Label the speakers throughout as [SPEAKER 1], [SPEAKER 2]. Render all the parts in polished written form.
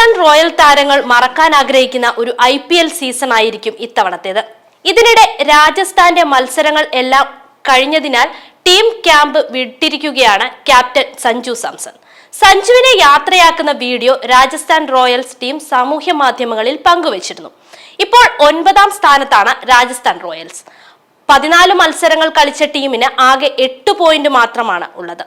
[SPEAKER 1] Rajasthan royal താരങ്ങൾ മറക്കാൻ ആഗ്രഹിക്കുന്ന ഒരു IPL സീസൺ ആയിരിക്കും ഇത്തവണത്തേത്. ഇതിനിടെ രാജസ്ഥാന്റെ മത്സരങ്ങൾ എല്ലാം കഴിഞ്ഞതിനാൽ ടീം ക്യാമ്പ് വിട്ടിരിക്കുകയാണ് ക്യാപ്റ്റൻ സഞ്ജു സാംസൺ. സഞ്ജുവിനെ യാത്രയാക്കുന്ന വീഡിയോ രാജസ്ഥാൻ റോയൽസ് ടീം സാമൂഹ്യ മാധ്യമങ്ങളിൽ പങ്കുവച്ചിരുന്നു. ഇപ്പോൾ 9ാം സ്ഥാനത്താണ് രാജസ്ഥാൻ റോയൽസ്. 14 മത്സരങ്ങൾ കളിച്ച ടീമിന് ആകെ 8 പോയിന്റ് മാത്രമാണ് ഉള്ളത്.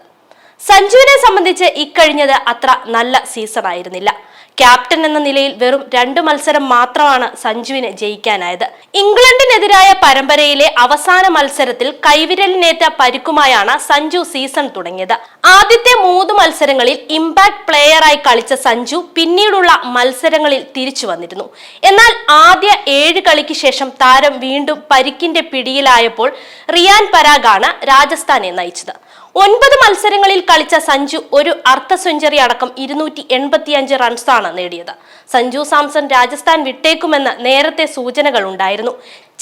[SPEAKER 1] സഞ്ജുവിനെ സംബന്ധിച്ച് ഇക്കഴിഞ്ഞത് അത്ര നല്ല സീസൺ ആയിരുന്നില്ല. ക്യാപ്റ്റൻ എന്ന നിലയിൽ വെറും 2 മത്സരം മാത്രമാണ് സഞ്ജുവിന് ജയിക്കാനായത്. ഇംഗ്ലണ്ടിനെതിരായ പരമ്പരയിലെ അവസാന മത്സരത്തിൽ കൈവിരലിനേറ്റ പരിക്കുമായാണ് സഞ്ജു സീസൺ തുടങ്ങിയത്. ആദ്യത്തെ 3 മത്സരങ്ങളിൽ ഇമ്പാക്ട് പ്ലെയറായി കളിച്ച സഞ്ജു പിന്നീടുള്ള മത്സരങ്ങളിൽ തിരിച്ചു വന്നിരുന്നു. എന്നാൽ ആദ്യ 7 കളിക്ക് ശേഷം താരം വീണ്ടും പരിക്കിന്റെ പിടിയിലായപ്പോൾ റിയാൻ പരാഗാണ് രാജസ്ഥാനെ നയിച്ചത്. 9 മത്സരങ്ങളിൽ കളിച്ച സഞ്ജു ഒരു അർദ്ധ സെഞ്ചുറി അടക്കം 285 റൺസാണ് നേടിയത്. സഞ്ജു സാംസൺ രാജസ്ഥാൻ വിട്ടേക്കുമെന്ന് നേരത്തെ സൂചനകൾ ഉണ്ടായിരുന്നു.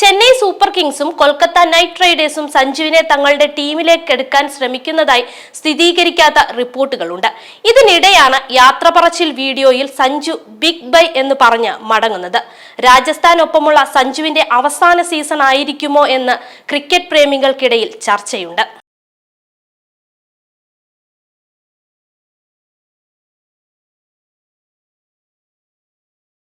[SPEAKER 1] ചെന്നൈ സൂപ്പർ കിങ്സും കൊൽക്കത്ത നൈറ്റ് റൈഡേഴ്സും സഞ്ജുവിനെ തങ്ങളുടെ ടീമിലേക്ക് എടുക്കാൻ ശ്രമിക്കുന്നതായി സ്ഥിരീകരിക്കാത്ത റിപ്പോർട്ടുകളുണ്ട്. ഇതിനിടെയാണ് യാത്ര പറച്ചിൽ വീഡിയോയിൽ സഞ്ജു ബിഗ് ബൈ എന്ന് പറഞ്ഞ് മടങ്ങുന്നത്. രാജസ്ഥാനൊപ്പമുള്ള സഞ്ജുവിന്റെ അവസാന സീസൺ ആയിരിക്കുമോ എന്ന് ക്രിക്കറ്റ് പ്രേമികൾക്കിടയിൽ ചർച്ചയുണ്ട്.